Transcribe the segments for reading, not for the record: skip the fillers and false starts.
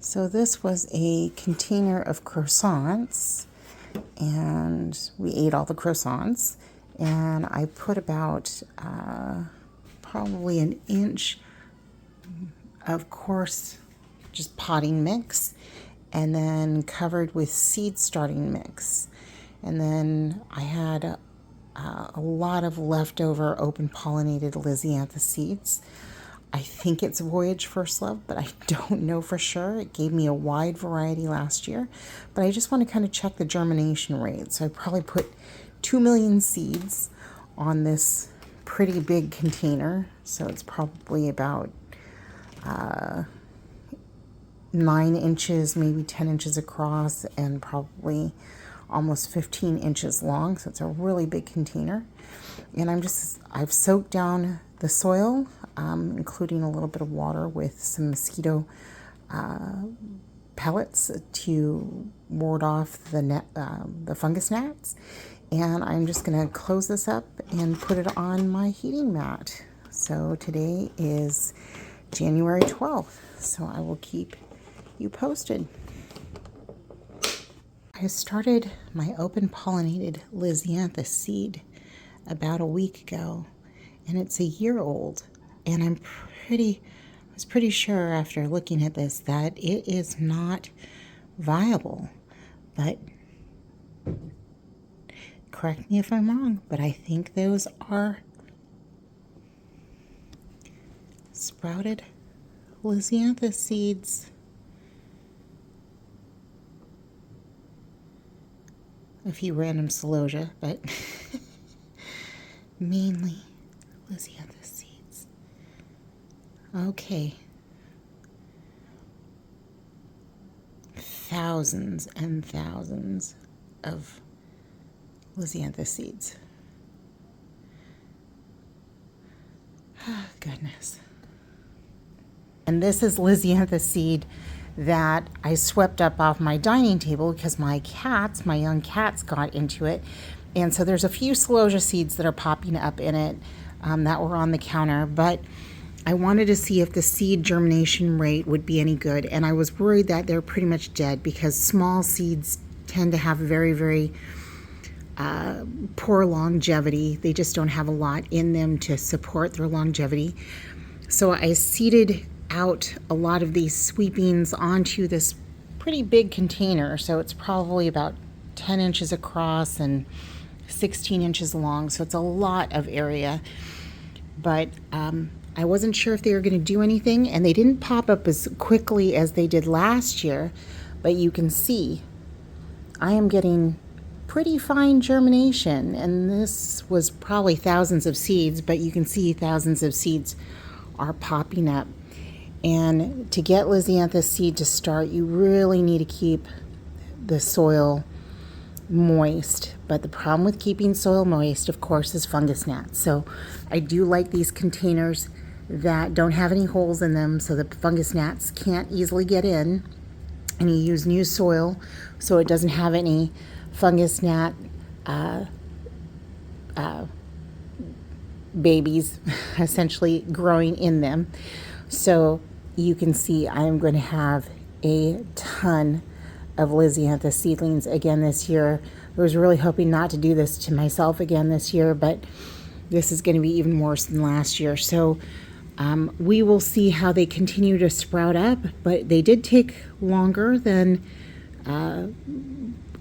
So this was a container of croissants, and we ate all the croissants, and I put about probably an inch of coarse just potting mix, and then covered with seed starting mix. And then I had a lot of leftover open-pollinated Lisianthus seeds. I think it's Voyage First Love, but I don't know for sure. It gave me a wide variety last year, but I just want to kind of check the germination rate. So I probably put 2 million seeds on this pretty big container. So it's probably about 9 inches, maybe 10 inches across, and probably almost 15 inches long. So it's a really big container. And I've soaked down the soil, including a little bit of water with some mosquito pellets to ward off the fungus gnats. And I'm just going to close this up and put it on my heating mat. So today is January 12th, so I will keep you posted. I started my open-pollinated Lisianthus seed about a week ago, and it's a year old, and I was pretty sure after looking at this that it is not viable, but correct me if I'm wrong, but I think those are sprouted Lisianthus seeds. A few random celosia, but mainly Lisianthus seeds. Okay. Thousands and thousands of Lisianthus seeds. Oh, goodness. And this is Lisianthus seed that I swept up off my dining table because my young cats got into it. And so there's a few celosia seeds that are popping up in it that were on the counter, but I wanted to see if the seed germination rate would be any good. And I was worried that they're pretty much dead because small seeds tend to have very, very poor longevity. They just don't have a lot in them to support their longevity. So I seeded out a lot of these sweepings onto this pretty big container. So it's probably about 10 inches across and 16 inches long. So it's a lot of area. But I wasn't sure if they were going to do anything, and they didn't pop up as quickly as they did last year. But you can see I am getting pretty fine germination, and this was probably thousands of seeds, but you can see thousands of seeds are popping up. And to get Lisianthus seed to start, you really need to keep the soil moist. But the problem with keeping soil moist, of course, is fungus gnats. So I do like these containers that don't have any holes in them so the fungus gnats can't easily get in. And you use new soil so it doesn't have any fungus gnat babies essentially growing in them. So you can see I'm going to have a ton of Lisianthus seedlings again this year. I was really hoping not to do this to myself again this year, but this is going to be even worse than last year. So we will see how they continue to sprout up, but they did take longer than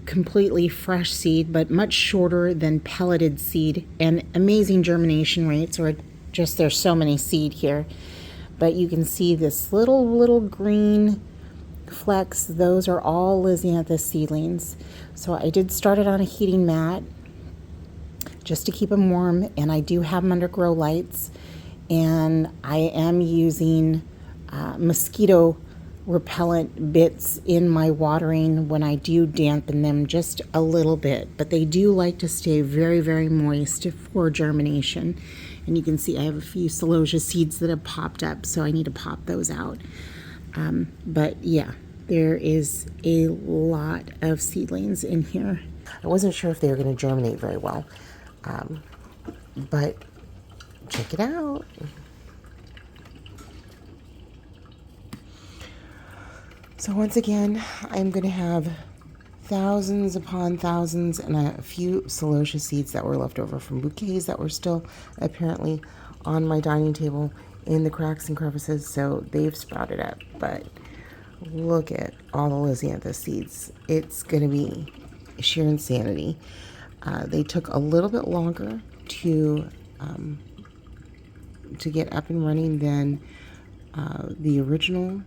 completely fresh seed, but much shorter than pelleted seed, and amazing germination rates, or just there's so many seed here. But you can see this little green flecks. Those are all Lisianthus seedlings. So I did start it on a heating mat just to keep them warm, and I do have them under grow lights, and I am using mosquito repellent bits in my watering when I do dampen them just a little bit, but they do like to stay very, very moist for germination. And you can see I have a few celosia seeds that have popped up, so I need to pop those out. But yeah, there is a lot of seedlings in here. I wasn't sure if they were going to germinate very well, but check it out. So once again, I'm going to have thousands upon thousands and a few celosia seeds that were left over from bouquets that were still apparently on my dining table in the cracks and crevices, so they've sprouted up. But look at all the Lisianthus seeds. It's going to be sheer insanity. They took a little bit longer to get up and running than the original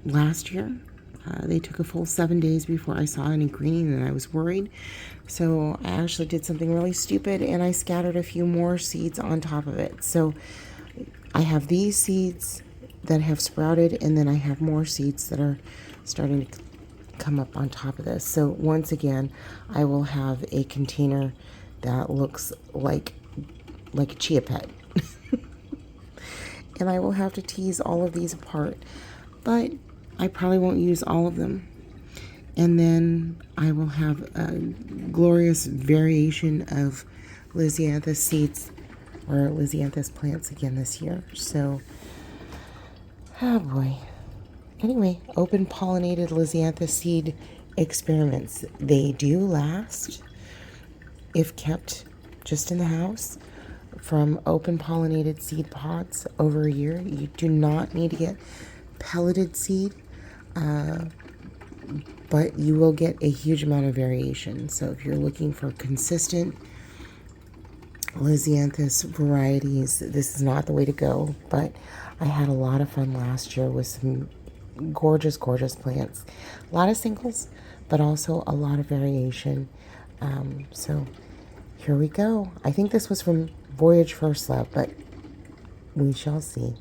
last year. They took a full 7 days before I saw any greening, and I was worried. So I actually did something really stupid, and I scattered a few more seeds on top of it. So I have these seeds that have sprouted, and then I have more seeds that are starting to come up on top of this. So once again, I will have a container that looks like a chia pet. And I will have to tease all of these apart, but I probably won't use all of them. And then I will have a glorious variation of Lisianthus seeds or Lisianthus plants again this year. So, oh boy. Anyway, open pollinated Lisianthus seed experiments. They do last if kept just in the house from open pollinated seed pods over a year. You do not need to get pelleted seed, but you will get a huge amount of variation. So if you're looking for consistent Lisianthus varieties, this is not the way to go. But I had a lot of fun last year with some gorgeous, gorgeous plants. A lot of singles, but also a lot of variation. So here we go. I think this was from Voyage First Love, but we shall see.